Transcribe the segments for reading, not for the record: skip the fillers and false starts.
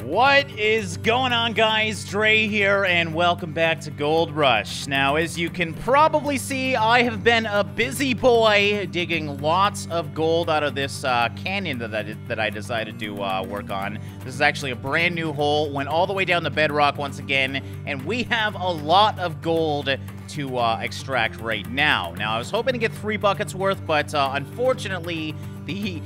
What is going on, guys? Drae here, and welcome back to Gold Rush. Now, as you can probably see, I have been a busy boy digging lots of gold out of this canyon that I decided to work on. This is actually a brand new hole, went all the way down the bedrock once again, and we have a lot of gold to extract right now. Now, I was hoping to get 3 buckets worth, but unfortunately, the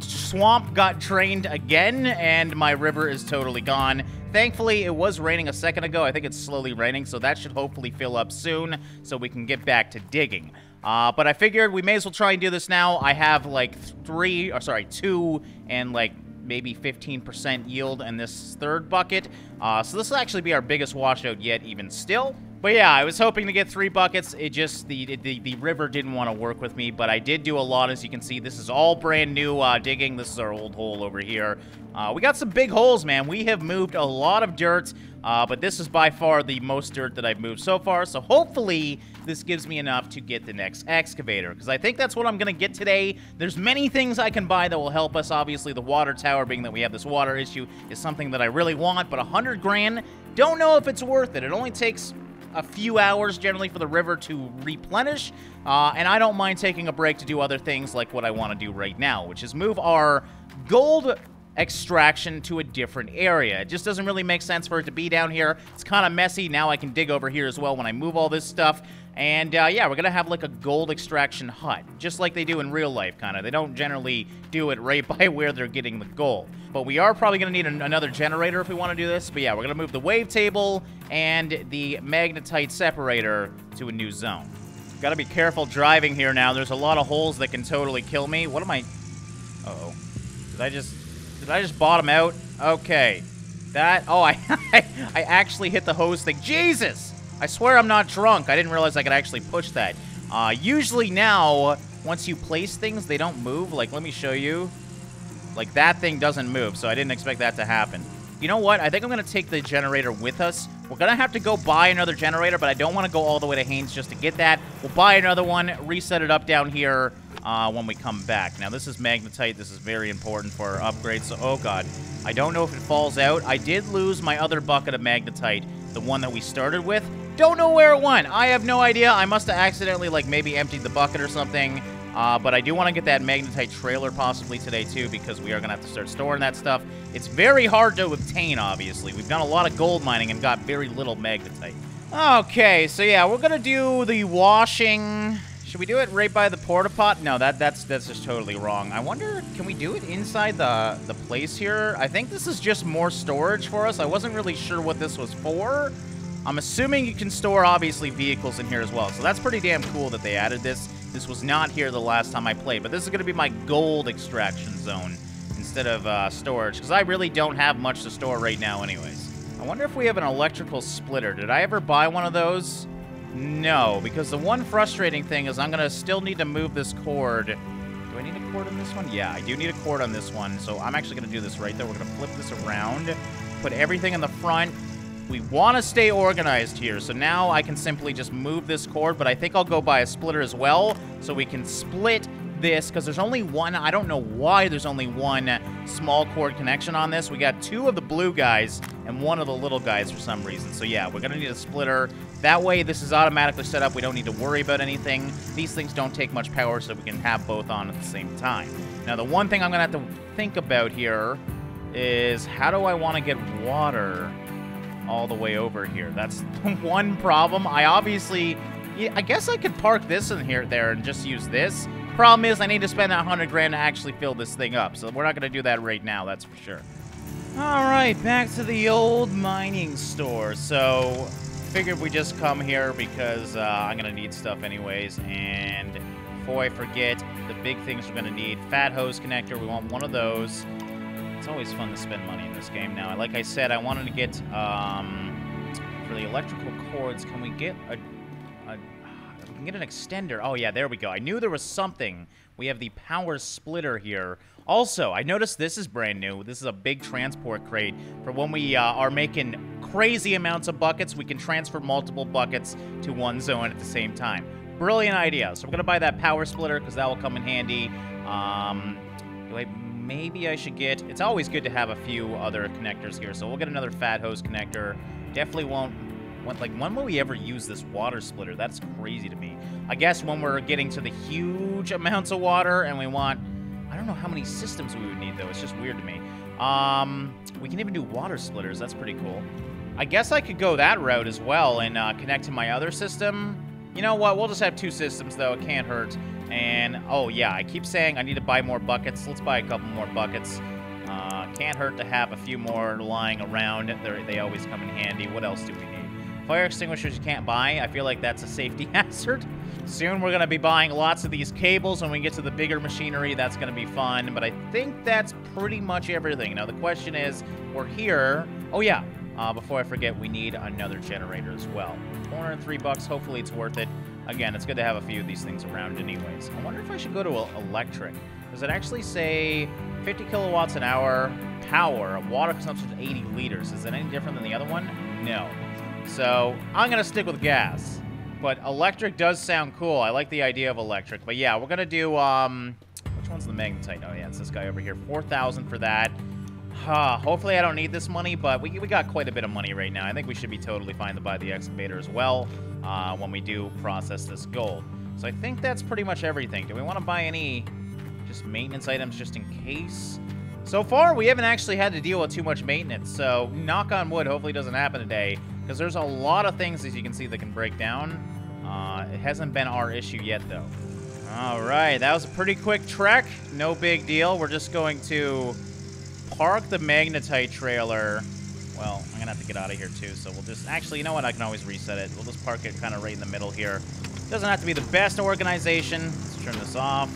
swamp got drained again, and my river is totally gone. Thankfully, it was raining a second ago. I think it's slowly raining, so that should hopefully fill up soon, so we can get back to digging. But I figured we may as well try and do this now. I have like 2 and like maybe 15% yield in this third bucket. So this will actually be our biggest washout yet, even still. But yeah, I was hoping to get 3 buckets. It just, the river didn't want to work with me, but I did do a lot, as you can see. This is all brand new digging. This is our old hole over here. We got some big holes, man. We have moved a lot of dirt, but this is by far the most dirt that I've moved so far. So hopefully this gives me enough to get the next excavator, because I think that's what I'm going to get today. There's many things I can buy that will help us. Obviously, the water tower, being that we have this water issue, is something that I really want, but 100 grand, don't know if it's worth it. It only takes a few hours generally for the river to replenish, and I don't mind taking a break to do other things like what I want to do right now, which is move our gold extraction to a different area. It just doesn't really make sense for it to be down here. It's kind of messy. Now I can dig over here as well when I move all this stuff. And yeah, we're gonna have like a gold extraction hut, just like they do in real life, kind of. They don't generally do it right by where they're getting the gold. But we are probably gonna need another generator if we want to do this. But yeah, we're gonna move the wave table and the magnetite separator to a new zone. Gotta be careful driving here now. There's a lot of holes that can totally kill me. What am I... Uh-oh. Did I just bottom out? Okay. That... Oh, I actually hit the hose thing. Jesus! I swear I'm not drunk. I didn't realize I could actually push that. Usually now, once you place things, they don't move. Like, let me show you. Like, that thing doesn't move, so I didn't expect that to happen. You know what? I think I'm going to take the generator with us. We're going to have to go buy another generator, but I don't want to go all the way to Haynes just to get that. We'll buy another one, reset it up down here when we come back. Now, this is magnetite. This is very important for our upgrades. So, oh, God. I don't know if it falls out. I did lose my other bucket of magnetite, the one that we started with. Don't know where it went. I have no idea. I must have accidentally, like, maybe emptied the bucket or something. But I do want to get that magnetite trailer possibly today, too, because we are going to have to start storing that stuff. It's very hard to obtain, obviously. We've done a lot of gold mining and got very little magnetite. Okay, so yeah, we're going to do the washing. Should we do it right by the porta pot? No, that's just totally wrong. I wonder, can we do it inside the place here? I think this is just more storage for us. I wasn't really sure what this was for. I'm assuming you can store, obviously, vehicles in here as well. So that's pretty damn cool that they added this. This was not here the last time I played, but this is going to be my gold extraction zone instead of storage, because I really don't have much to store right now anyways. I wonder if we have an electrical splitter. Did I ever buy one of those? No, because the one frustrating thing is I'm going to still need to move this cord. Do I need a cord on this one? Yeah, I do need a cord on this one, so I'm actually going to do this right there. We're going to flip this around, put everything in the front. We want to stay organized here, so now I can simply just move this cord, but I think I'll go buy a splitter as well, so we can split this, because there's only one. I don't know why there's only one small cord connection on this. We got 2 of the blue guys and 1 of the little guys for some reason. So yeah, we're going to need a splitter. That way, this is automatically set up. We don't need to worry about anything. These things don't take much power, so we can have both on at the same time. Now, the one thing I'm going to have to think about here is how do I want to get water all the way over here? That's the one problem. I obviously... Yeah, I guess I could park this in here, there, and just use this. Problem is, I need to spend that 100 grand to actually fill this thing up, so we're not going to do that right now, that's for sure. Alright, back to the old mining store. So, figured we just come here because I'm going to need stuff anyways, and before I forget, the big things we're going to need. Fat hose connector, we want one of those. It's always fun to spend money in this game now. Like I said, I wanted to get, for the electrical cords, can we get we can get an extender. Oh, yeah, there we go. I knew there was something. We have the power splitter here. Also, I noticed this is brand new. This is a big transport crate for when we are making crazy amounts of buckets. We can transfer multiple buckets to one zone at the same time. Brilliant idea. So we're going to buy that power splitter because that will come in handy. Do I maybe I should get... It's always good to have a few other connectors here, so we'll get another fat hose connector. Definitely won't... Like, when will we ever use this water splitter? That's crazy to me. I guess when we're getting to the huge amounts of water and we want... I don't know how many systems we would need, though. It's just weird to me. We can even do water splitters. That's pretty cool. I guess I could go that route as well and connect to my other system. You know what? We'll just have 2 systems, though. It can't hurt. And, oh, yeah, I keep saying I need to buy more buckets. Let's buy a couple more buckets. Can't hurt to have a few more lying around. They always come in handy. What else do we need? Fire extinguishers you can't buy. I feel like that's a safety hazard. Soon we're going to be buying lots of these cables. When we get to the bigger machinery, that's going to be fun. But I think that's pretty much everything. Now, the question is, we're here. Oh, yeah. Before I forget, we need another generator as well. $403. Hopefully it's worth it. Again, it's good to have a few of these things around anyways. I wonder if I should go to electric. Does it actually say 50 kilowatts an hour power, water consumption of 80 liters? Is it any different than the other one? No. So, I'm going to stick with gas. But electric does sound cool. I like the idea of electric. But yeah, we're going to do, which one's the magnetite? Oh, yeah, it's this guy over here. 4,000 for that. Hopefully I don't need this money, but we got quite a bit of money right now. I think we should be totally fine to buy the excavator as well when we do process this gold. So I think that's pretty much everything. Do we want to buy any just maintenance items just in case? So far, we haven't actually had to deal with too much maintenance. So knock on wood, hopefully it doesn't happen today. Because there's a lot of things, as you can see, that can break down. It hasn't been our issue yet, though. All right, that was a pretty quick trek. No big deal. We're just going to park the magnetite trailer. Well, I'm going to have to get out of here, too. So we'll just... Actually, you know what? I can always reset it. We'll just park it kind of right in the middle here. Doesn't have to be the best organization. Let's turn this off.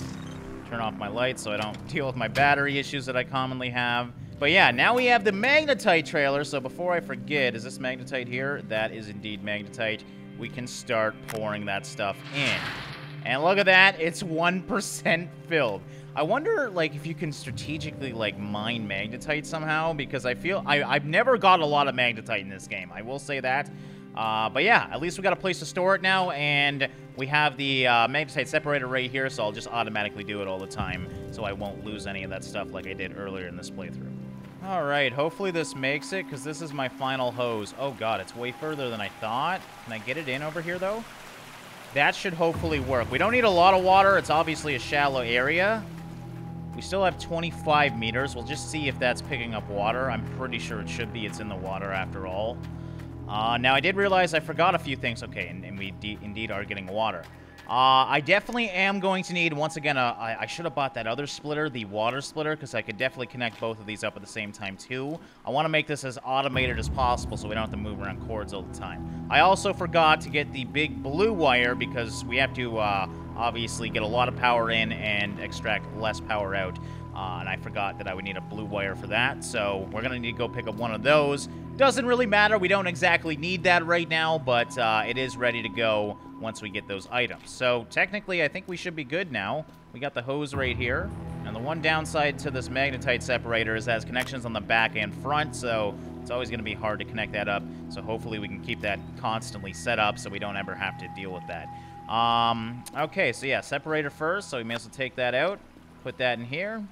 Turn off my lights so I don't deal with my battery issues that I commonly have. But yeah, now we have the magnetite trailer. So before I forget, is this magnetite here? That is indeed magnetite. We can start pouring that stuff in. And look at that. It's 1% filled. I wonder, like, if you can strategically, like, mine magnetite somehow. Because I feel... I've never got a lot of magnetite in this game. I will say that. But yeah, at least we got a place to store it now. And we have the magnetite separator right here. So I'll just automatically do it all the time. So I won't lose any of that stuff like I did earlier in this playthrough. Alright, hopefully this makes it, because this is my final hose. Oh god, it's way further than I thought. Can I get it in over here, though? That should hopefully work. We don't need a lot of water. It's obviously a shallow area. We still have 25 meters. We'll just see if that's picking up water. I'm pretty sure it should be. It's in the water after all. Now, I did realize I forgot a few things. Okay, and we indeed are getting water. I definitely am going to need, once again, I should have bought that other splitter, the water splitter, because I could definitely connect both of these up at the same time, too. I want to make this as automated as possible so we don't have to move around cords all the time. I also forgot to get the big blue wire because we have to, obviously, get a lot of power in and extract less power out. And I forgot that I would need a blue wire for that, so we're going to need to go pick up one of those. Doesn't really matter. We don't exactly need that right now, but it is ready to go once we get those items. So technically, I think we should be good now. We got the hose right here. And the one downside to this magnetite separator is it has connections on the back and front, so it's always going to be hard to connect that up. So hopefully we can keep that constantly set up so we don't ever have to deal with that. Okay, so yeah, separator first, so we may as well take that out. Put that in here.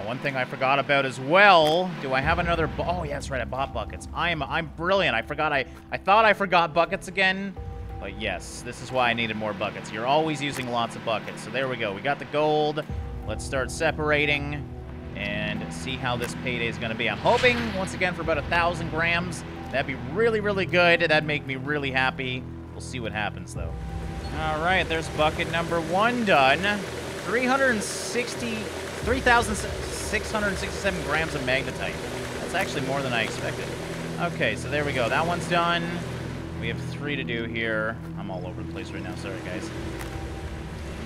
One thing I forgot about as well. Do I have another... Oh, yeah, that's right. I bought buckets. I'm brilliant. I forgot... I thought I forgot buckets again. But yes, this is why I needed more buckets. You're always using lots of buckets. So there we go. We got the gold. Let's start separating and see how this payday is going to be. I'm hoping, once again, for about 1,000 grams. That'd be really, really good. That'd make me really happy. We'll see what happens, though. All right, there's bucket number 1 done. 3,667 grams of magnetite. That's actually more than I expected. Okay, so there we go. That one's done. We have 3 to do here. I'm all over the place right now. Sorry, guys.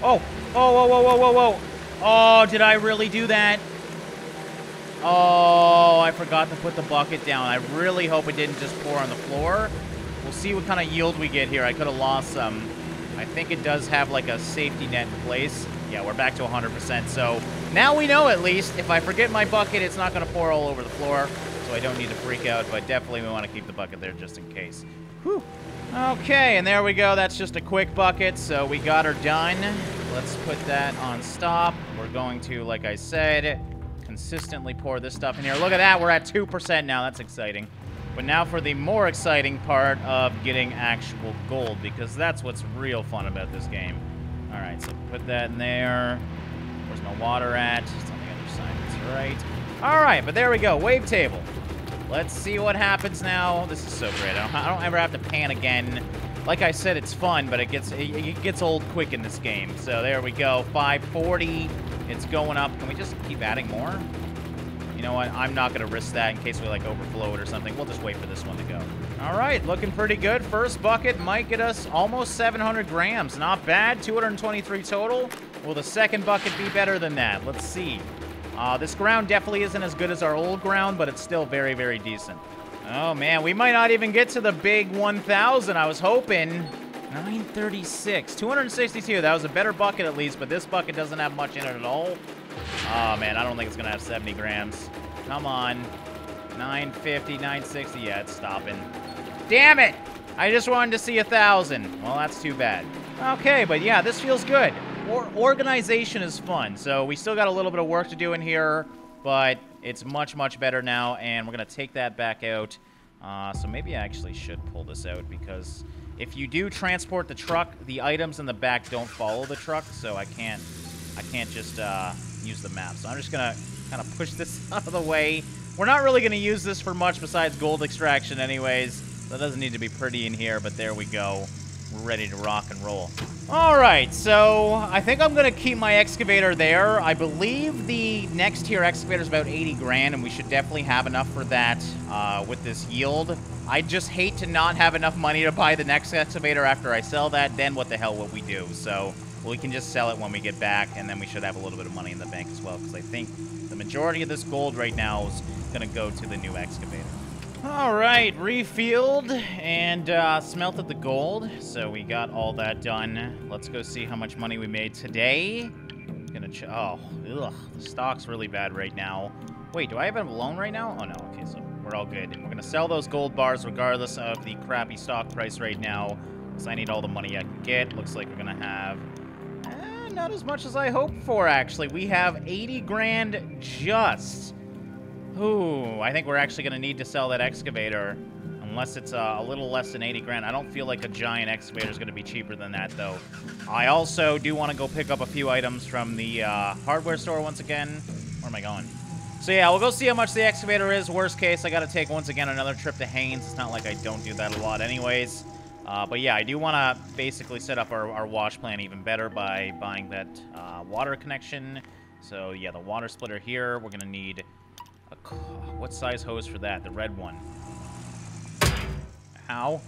Oh! Oh, whoa, whoa, whoa, whoa, whoa! Oh, did I really do that? Oh, I forgot to put the bucket down. I really hope it didn't just pour on the floor. We'll see what kind of yield we get here. I could have lost some. I think it does have, like, a safety net in place. Yeah, we're back to 100%. So now we know, at least, if I forget my bucket, it's not going to pour all over the floor. So I don't need to freak out, but definitely we want to keep the bucket there just in case. Whew. Okay, and there we go. That's just a quick bucket, so we got her done. Let's put that on stop. We're going to, like I said, consistently pour this stuff in here. Look at that, we're at 2% now. That's exciting. But now for the more exciting part of getting actual gold, because that's what's real fun about this game. All right, so put that in there. Where's my water at? It's on the other side. That's right. All right, but there we go. Wave table. Let's see what happens now. This is so great. I don't ever have to pan again. Like I said, it's fun, but it gets old quick in this game. So there we go. 540. It's going up. Can we just keep adding more? You know what? I'm not going to risk that in case we, like, overflow it or something. We'll just wait for this one to go. All right, looking pretty good. First bucket might get us almost 700 grams. Not bad. 223 total. Will the second bucket be better than that? Let's see. This ground definitely isn't as good as our old ground, but it's still very, very decent. Oh, man, we might not even get to the big 1,000. I was hoping. 936. 262. That was a better bucket at least, but this bucket doesn't have much in it at all. Oh, man, I don't think it's going to have 70 grams. Come on. 950, 960. Yeah, it's stopping. Damn it! I just wanted to see 1,000. Well, that's too bad. Okay, but yeah, this feels good. Organization is fun, so we still got a little bit of work to do in here, but it's much, much better now, and we're going to take that back out. So maybe I actually should pull this out, because if you do transport the truck, the items in the back don't follow the truck, so I can't just use the map. So I'm just going to kind of push this out of the way. We're not really going to use this for much besides gold extraction anyways. That doesn't need to be pretty in here, but there we go. We're ready to rock and roll. All right, so I think I'm going to keep my excavator there. I believe the next tier excavator is about 80 grand, and we should definitely have enough for that with this yield. I just hate to not have enough money to buy the next excavator after I sell that. Then what the hell will we do? So we can just sell it when we get back, and then we should have a little bit of money in the bank as well, because I think the majority of this gold right now is going to go to the new excavator. All right, refilled and smelted the gold, so we got all that done. Let's go see how much money we made today. Oh, ugh, the stock's really bad right now. Wait, do I have a loan right now? Oh, no, okay, so we're all good. We're going to sell those gold bars regardless of the crappy stock price right now, because I need all the money I can get. Looks like we're going to have not as much as I hoped for, actually. We have 80 grand just. Ooh, I think we're actually going to need to sell that excavator, unless it's a little less than 80 grand. I don't feel like a giant excavator is going to be cheaper than that, though. I also do want to go pick up a few items from the hardware store once again. Where am I going? So, yeah, we'll go see how much the excavator is. Worst case, I got to take, once again, another trip to Haynes. It's not like I don't do that a lot anyways. But, yeah, I do want to basically set up our wash plan even better by buying that water connection. So, yeah, the water splitter here, we're going to need... What size hose for that? The red one. Ow.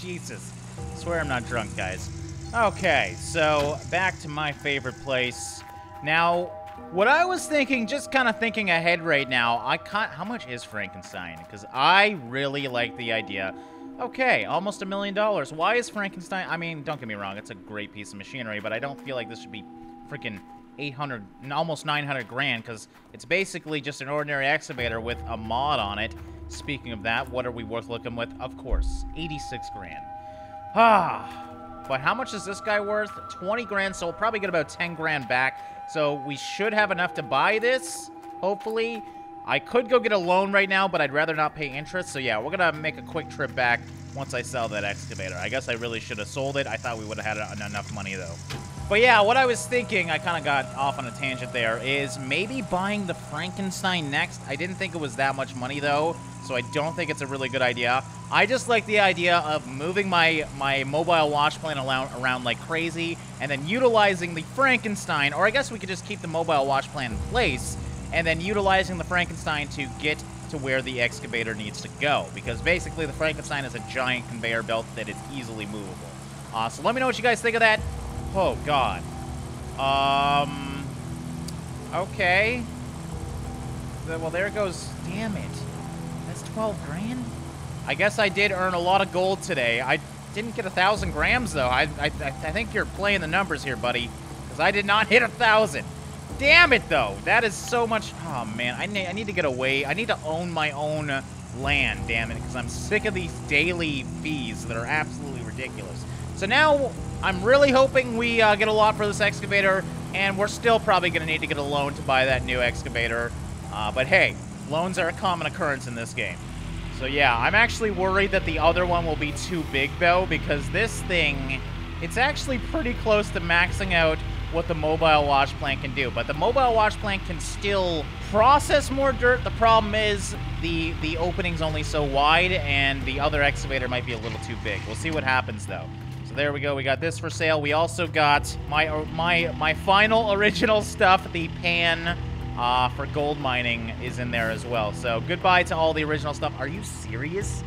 Jesus. I swear I'm not drunk, guys. Okay, so back to my favorite place. Now, what I was thinking, just kind of thinking ahead right now, how much is Frankenstein? Because I really like the idea. Okay, almost $1 million. Why is Frankenstein... I mean, don't get me wrong, it's a great piece of machinery, but I don't feel like this should be freaking 800, almost 900 grand, because it's basically just an ordinary excavator with a mod on it. Speaking of that, what are we worth looking with? Of course, 86 grand. But how much is this guy worth? 20 grand, so we'll probably get about 10 grand back. So we should have enough to buy this, hopefully. I could go get a loan right now, but I'd rather not pay interest. So yeah, we're going to make a quick trip back once I sell that excavator. I guess I really should have sold it. I thought we would have had enough money, though. But yeah, what I was thinking, I kind of got off on a tangent there, is maybe buying the Frankenstein next. I didn't think it was that much money, though, so I don't think it's a really good idea. I just like the idea of moving my mobile wash plan around like crazy, and then utilizing the Frankenstein, or I guess we could just keep the mobile wash plan in place, and then utilizing the Frankenstein to get to where the excavator needs to go, because basically the Frankenstein is a giant conveyor belt that is easily movable. So let me know what you guys think of that. Oh, God. Okay. Well, there goes... Damn it. That's 12 grand? I guess I did earn a lot of gold today. I didn't get 1,000 grams, though. I think you're playing the numbers here, buddy, because I did not hit 1,000. Damn it, though. That is so much... Oh, man. I need to get away. I need to own my own land, damn it, because I'm sick of these daily fees that are absolutely ridiculous. So now I'm really hoping we get a lot for this excavator, and we're still probably going to need to get a loan to buy that new excavator. But hey, loans are a common occurrence in this game. So yeah, I'm actually worried that the other one will be too big, though, because this thing, it's actually pretty close to maxing out what the mobile wash plant can do. But the mobile wash plant can still process more dirt. The problem is the opening's only so wide, and the other excavator might be a little too big. We'll see what happens, though. So there we go. We got this for sale. We also got my final original stuff, the pan for gold mining is in there as well. So goodbye to all the original stuff. Are you serious?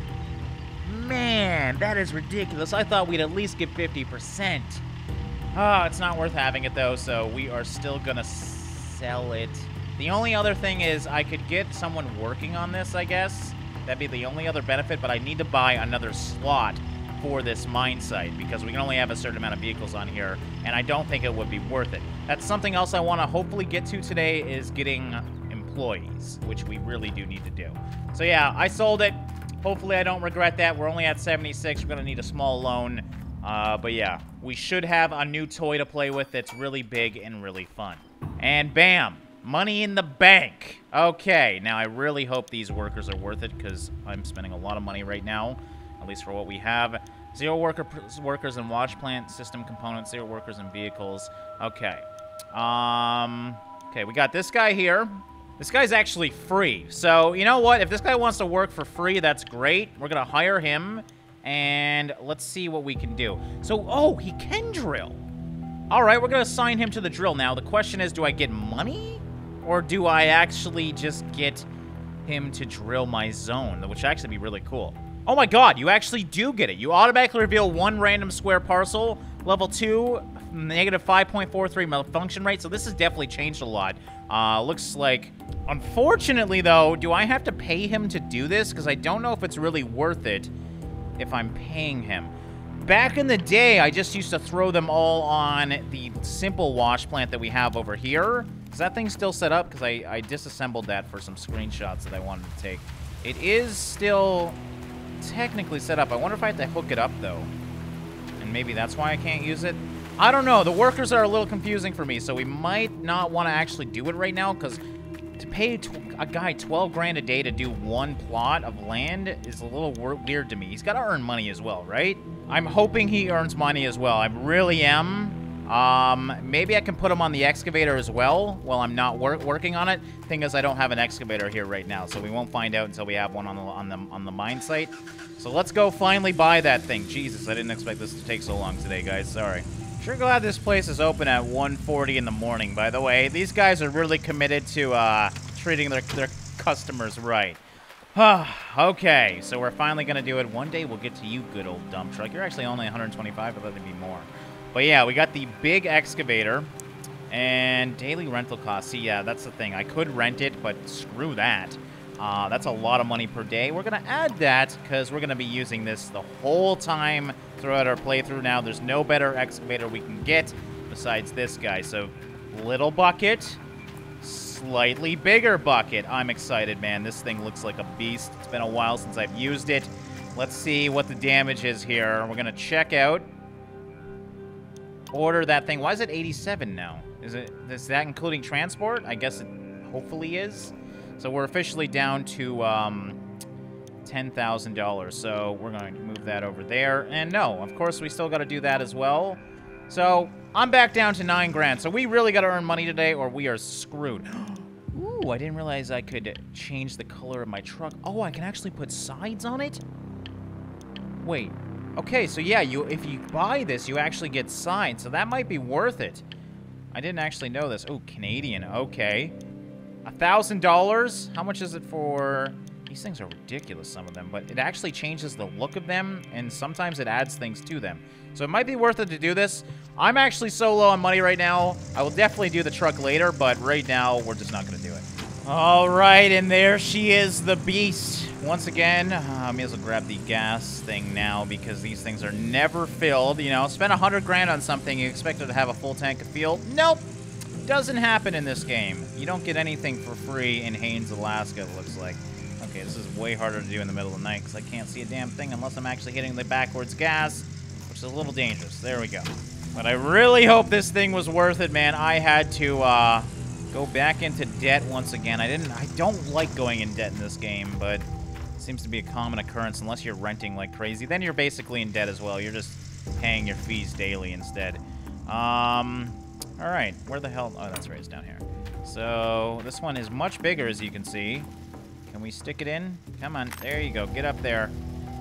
Man, that is ridiculous. I thought we'd at least get 50%. Oh, it's not worth having it, though, so we are still gonna sell it. The only other thing is I could get someone working on this, I guess. That'd be the only other benefit, but I need to buy another slot for this mine site because we can only have a certain amount of vehicles on here, and I don't think it would be worth it. That's something else I want to hopefully get to today, is getting employees, which we really do need to do. So yeah, I sold it. Hopefully I don't regret that. We're only at 76. We're going to need a small loan. But yeah, we should have a new toy to play with that's really big and really fun. And bam! Money in the bank! Okay, now I really hope these workers are worth it because I'm spending a lot of money right now, at least for what we have. 0 workers in wash plant, system components, 0 workers in vehicles. Okay. Okay, we got this guy here. This guy's actually free. So, you know what? If this guy wants to work for free, that's great. We're going to hire him. And let's see what we can do. So, oh, he can drill. All right, we're going to assign him to the drill. Now, the question is, do I get money? Or do I actually just get him to drill my zone? Which would actually be really cool. Oh my god, you actually do get it. You automatically reveal 1 random square parcel. Level 2, negative 5.43 malfunction rate. So this has definitely changed a lot. Looks like... Unfortunately, though, do I have to pay him to do this? Because I don't know if it's really worth it if I'm paying him. Back in the day, I just used to throw them all on the simple wash plant that we have over here. Is that thing still set up? Because I disassembled that for some screenshots that I wanted to take. It is still technically set up. I wonder if I have to hook it up, though. And maybe that's why I can't use it. I don't know. The workers are a little confusing for me, so we might not want to actually do it right now, because to pay a guy 12 grand a day to do 1 plot of land is a little weird to me. He's got to earn money as well, right? I'm hoping he earns money as well. I really am. Maybe I can put him on the excavator as well while I'm not working on it. Thing is, I don't have an excavator here right now, so we won't find out until we have one on the mine site. So let's go finally buy that thing. Jesus, I didn't expect this to take so long today, guys. Sorry. Sure glad this place is open at 1:40 in the morning, by the way. These guys are really committed to treating their customers right. Okay, so we're finally going to do it. One day we'll get to you, good old dump truck. You're actually only 125, but let it be more. But yeah, we got the big excavator and daily rental costs. See, yeah, that's the thing. I could rent it, but screw that. That's a lot of money per day. We're going to add that because we're going to be using this the whole time throughout our playthrough now. There's no better excavator we can get besides this guy. So, little bucket, slightly bigger bucket. I'm excited, man. This thing looks like a beast. It's been a while since I've used it. Let's see what the damage is here. We're going to check out. Order that thing. Why is it 87 now? Is that including transport? I guess it hopefully is. So we're officially down to $10,000. So we're going to move that over there. And no, of course we still got to do that as well. So I'm back down to 9 grand. So we really got to earn money today or we are screwed. Ooh, I didn't realize I could change the color of my truck. Oh, I can actually put sides on it? Wait. Okay, so yeah, if you buy this, you actually get sides, so that might be worth it. I didn't actually know this. Oh, Canadian, okay. $1,000? How much is it for... These things are ridiculous, some of them, but it actually changes the look of them, and sometimes it adds things to them. So it might be worth it to do this. I'm actually so low on money right now. I will definitely do the truck later, but right now, we're just not going to do it. All right, and there she is, the beast. Once again, I may as well grab the gas thing now because these things are never filled. You know, spend 100 grand on something, you expect it to have a full tank of fuel. Nope, doesn't happen in this game. You don't get anything for free in Haines, Alaska, it looks like. Okay, this is way harder to do in the middle of the night because I can't see a damn thing unless I'm actually hitting the backwards gas, which is a little dangerous. There we go. But I really hope this thing was worth it, man. I had to go back into debt once again. I don't like going in debt in this game, but it seems to be a common occurrence unless you're renting like crazy. Then you're basically in debt as well. You're just paying your fees daily instead. All right, where the hell? Oh, that's right, it's down here. So this one is much bigger, as you can see. Can we stick it in? Come on, there you go. Get up there.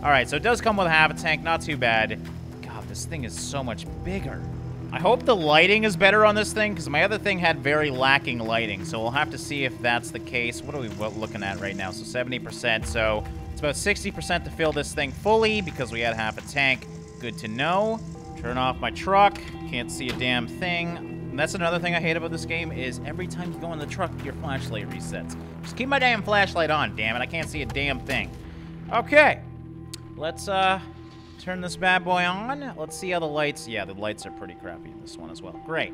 All right, so it does come with half a tank, not too bad. God, this thing is so much bigger. I hope the lighting is better on this thing, because my other thing had very lacking lighting, so we'll have to see if that's the case. What are we looking at right now? So 70%, so it's about 60% to fill this thing fully, because we had half a tank. Good to know. Turn off my truck. Can't see a damn thing. And that's another thing I hate about this game, is every time you go in the truck, your flashlight resets. Just keep my damn flashlight on, damn it. I can't see a damn thing. Okay. Let's, turn this bad boy on. Let's see how the lights... Yeah, the lights are pretty crappy in this one as well. Great.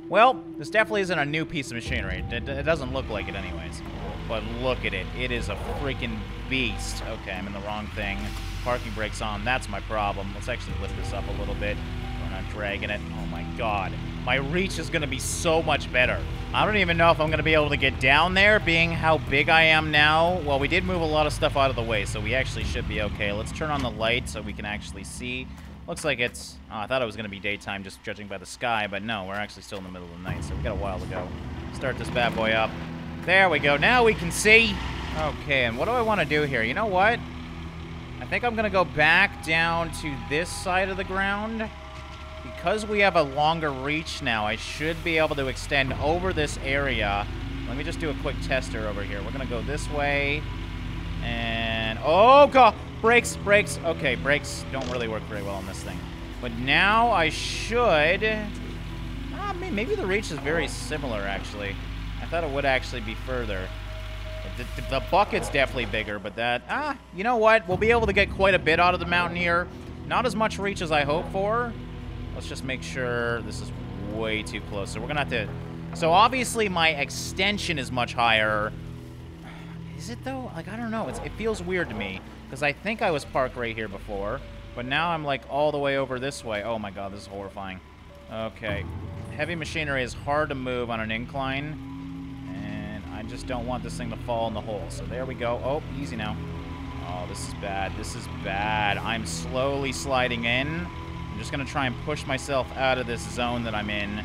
Well, this definitely isn't a new piece of machinery. It doesn't look like it anyways. But look at it. It is a freaking beast. Okay, I'm in the wrong thing. Parking brake's on. That's my problem. Let's actually lift this up a little bit. We're not dragging it. Oh my god. My reach is going to be so much better. I don't even know if I'm going to be able to get down there, being how big I am now. Well, we did move a lot of stuff out of the way, so we actually should be okay. Let's turn on the light so we can actually see. Looks like it's... Oh, I thought it was going to be daytime, just judging by the sky, but no, we're actually still in the middle of the night, so we've got a while to go. Start this bad boy up. There we go. Now we can see. Okay, and what do I want to do here? You know what? I think I'm going to go back down to this side of the ground. Because we have a longer reach now, I should be able to extend over this area. Let me just do a quick tester over here. We're going to go this way. And... Oh, God! Brakes, brakes. Okay, brakes don't really work very well on this thing. But now I should... maybe the reach is very similar, actually. I thought it would actually be further. The bucket's definitely bigger, but that... you know what? We'll be able to get quite a bit out of the mountain here. Not as much reach as I hoped for. Let's just make sure this is way too close. So we're going to have to... So obviously my extension is much higher. Is it though? Like, I don't know. It feels weird to me. Because I think I was parked right here before. But now I'm like all the way over this way. Oh my god, this is horrifying. Okay. Heavy machinery is hard to move on an incline. And I just don't want this thing to fall in the hole. So there we go. Oh, easy now. Oh, this is bad. This is bad. I'm slowly sliding in. I'm just going to try and push myself out of this zone that I'm in.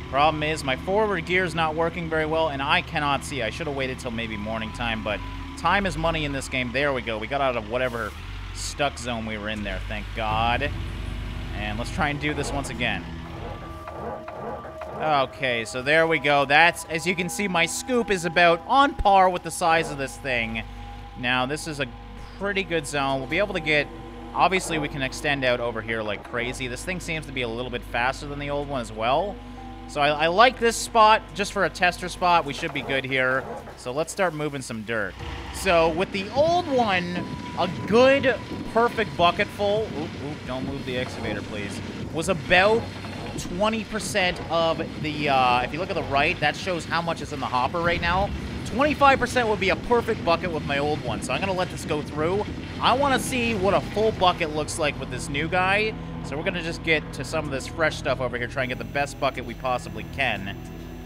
Problem is, my forward gear's not working very well, and I cannot see. I should have waited till maybe morning time, but time is money in this game. There we go. We got out of whatever stuck zone we were in there, thank God. And let's try and do this once again. Okay, so there we go. That's, as you can see, my scoop is about on par with the size of this thing. Now, this is a pretty good zone. We'll be able to get... Obviously, we can extend out over here like crazy. This thing seems to be a little bit faster than the old one as well. So I like this spot just for a tester spot. We should be good here. So let's start moving some dirt. So with the old one, a good, perfect bucket full... don't move the excavator, please. Was about 20% of the... if you look at the right, that shows how much is in the hopper right now. 25% would be a perfect bucket with my old one. So I'm going to let this go through. I want to see what a full bucket looks like with this new guy. So we're going to just get to some of this fresh stuff over here, try and get the best bucket we possibly can.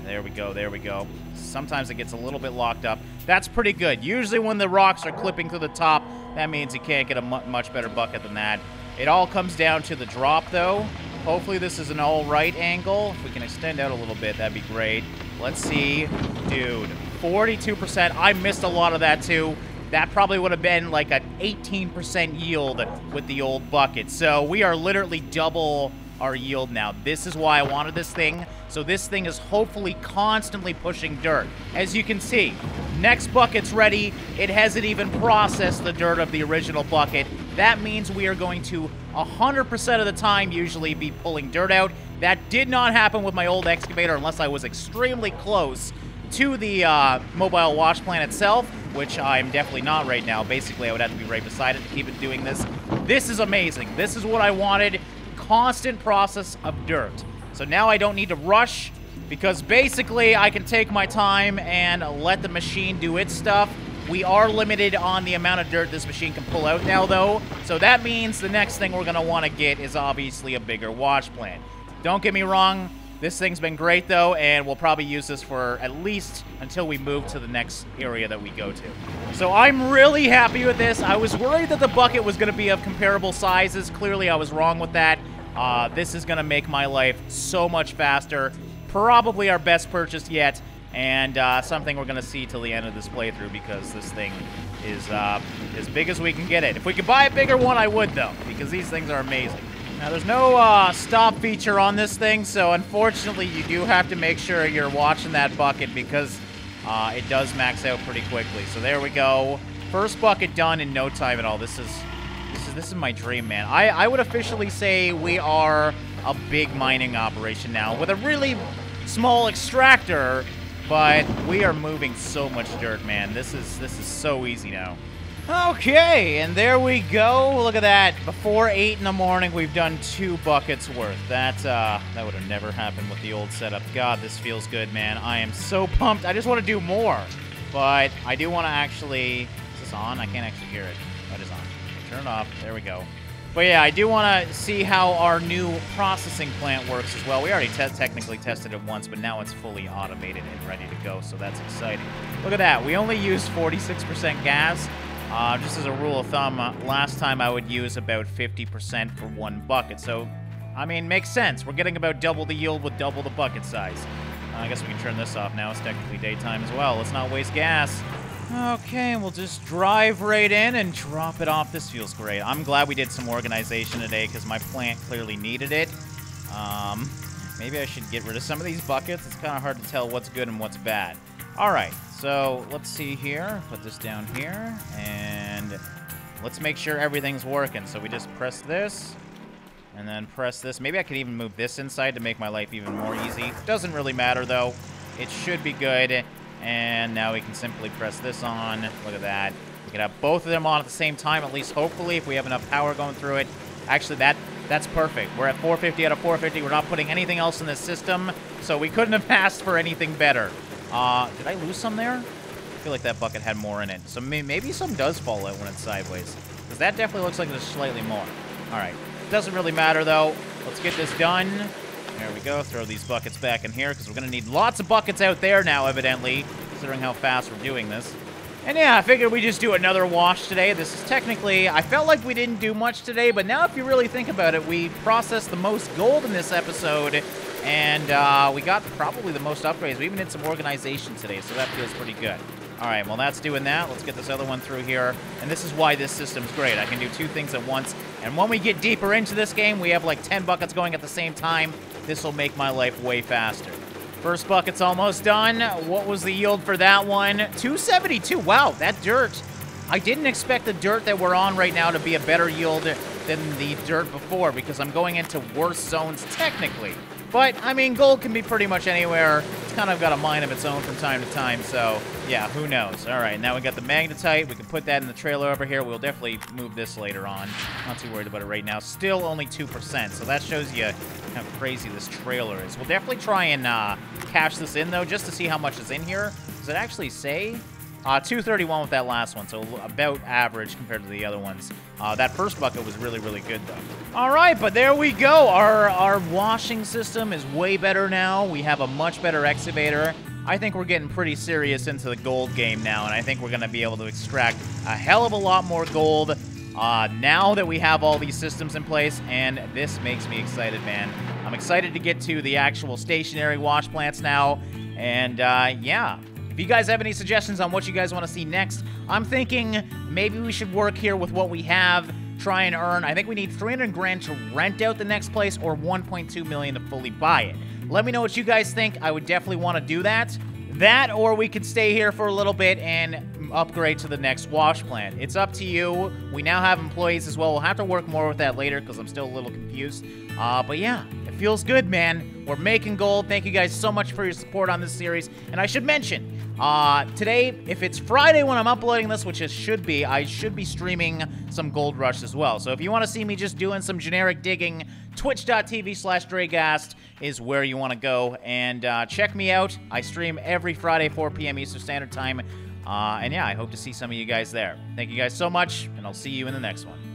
There we go, there we go. Sometimes it gets a little bit locked up. That's pretty good. Usually when the rocks are clipping through the top, that means you can't get a much better bucket than that. It all comes down to the drop, though. Hopefully this is an all-right angle. If we can extend out a little bit, that'd be great. Let's see. Dude, 42%. I missed a lot of that, too. That probably would have been like an 18% yield with the old bucket. So we are literally double our yield now. This is why I wanted this thing. So this thing is hopefully constantly pushing dirt. As you can see, next bucket's ready. It hasn't even processed the dirt of the original bucket. That means we are going to 100% of the time usually be pulling dirt out. That did not happen with my old excavator unless I was extremely close to the mobile wash plant itself, which I'm definitely not right now. Basically, I would have to be right beside it to keep it doing this. This is amazing. This is what I wanted. Constant process of dirt. So now I don't need to rush, because basically I can take my time and let the machine do its stuff. We are limited on the amount of dirt this machine can pull out now, though. So that means the next thing we're going to want to get is obviously a bigger wash plant. Don't get me wrong. This thing's been great, though, and we'll probably use this for at least until we move to the next area that we go to. So I'm really happy with this. I was worried that the bucket was going to be of comparable sizes. Clearly, I was wrong with that. This is going to make my life so much faster. Probably our best purchase yet, and something we're going to see till the end of this playthrough because this thing is as big as we can get it. If we could buy a bigger one, I would, though, because these things are amazing. Now, there's no stop feature on this thing, so unfortunately, you do have to make sure you're watching that bucket because it does max out pretty quickly. So there we go. First bucket done in no time at all. This is my dream, man. I would officially say we are a big mining operation now with a really small extractor, but we are moving so much dirt, man. This is so easy now. Okay, and there we go. Look at that. Before 8 in the morning, we've done 2 buckets worth. That would have never happened with the old setup. God, this feels good, man. I am so pumped. I just want to do more. But I do want to actually... Is this on? I can't actually hear it. That is on. Turn it off. There we go. But yeah, I do want to see how our new processing plant works as well. We already technically tested it once, but now it's fully automated and ready to go, so that's exciting. Look at that. We only used 46% gas. Just as a rule of thumb, last time I would use about 50% for 1 bucket. So, I mean, makes sense. We're getting about double the yield with double the bucket size. I guess we can turn this off now. It's technically daytime as well. Let's not waste gas. Okay, we'll just drive right in and drop it off. This feels great. I'm glad we did some organization today because my plant clearly needed it. Maybe I should get rid of some of these buckets. It's kind of hard to tell what's good and what's bad. All right, so let's see here. Put this down here, and let's make sure everything's working. So we just press this, and then press this. Maybe I could even move this inside to make my life even more easy. Doesn't really matter, though. It should be good. And now we can simply press this on. Look at that. We can have both of them on at the same time, at least hopefully, if we have enough power going through it. Actually, that's perfect. We're at 450 out of 450. We're not putting anything else in this system, so we couldn't have asked for anything better. Did I lose some there? I feel like that bucket had more in it. So maybe some does fall out when it's sideways, because that definitely looks like there's slightly more. All right. Doesn't really matter, though. Let's get this done. There we go. Throw these buckets back in here, because we're going to need lots of buckets out there now, evidently, considering how fast we're doing this. And yeah, I figured we just do another wash today. This is technically, I felt like we didn't do much today, but now if you really think about it, we processed the most gold in this episode, and we got probably the most upgrades. We even did some organization today, so that feels pretty good. All right, well, that's doing that. Let's get this other one through here. And this is why this system's great. I can do 2 things at once. And when we get deeper into this game, we have like 10 buckets going at the same time. This will make my life way faster. First bucket's almost done. What was the yield for that one? 272. Wow, that dirt. I didn't expect the dirt that we're on right now to be a better yield than the dirt before, because I'm going into worse zones technically. But, I mean, gold can be pretty much anywhere. It's kind of got a mind of its own from time to time, so, yeah, who knows. All right, now we got the magnetite. We can put that in the trailer over here. We'll definitely move this later on. Not too worried about it right now. Still only 2%, so that shows you how crazy this trailer is. We'll definitely try and cash this in, though, just to see how much is in here. Does it actually say? 231 with that last one, so about average compared to the other ones. That first bucket was really, really good, though. All right, but there we go. Our washing system is way better now. We have a much better excavator. I think we're getting pretty serious into the gold game now, and I think we're going to be able to extract a hell of a lot more gold now that we have all these systems in place, and this makes me excited, man. I'm excited to get to the actual stationary wash plants now, and yeah. If you guys have any suggestions on what you guys want to see next, I'm thinking maybe we should work here with what we have, try and earn. I think we need 300 grand to rent out the next place or 1.2 million to fully buy it. Let me know what you guys think. I would definitely want to do that. That, or we could stay here for a little bit and upgrade to the next wash plant. It's up to you. We now have employees as well. We'll have to work more with that later because I'm still a little confused. But yeah, it feels good, man. We're making gold. Thank you guys so much for your support on this series. And I should mention, today, if it's Friday when I'm uploading this, which it should be, I should be streaming some Gold Rush as well. So if you want to see me just doing some generic digging, twitch.tv/DraeGast is where you want to go. And check me out. I stream every Friday, 4 p.m. Eastern Standard Time. And yeah, I hope to see some of you guys there. Thank you guys so much, and I'll see you in the next one.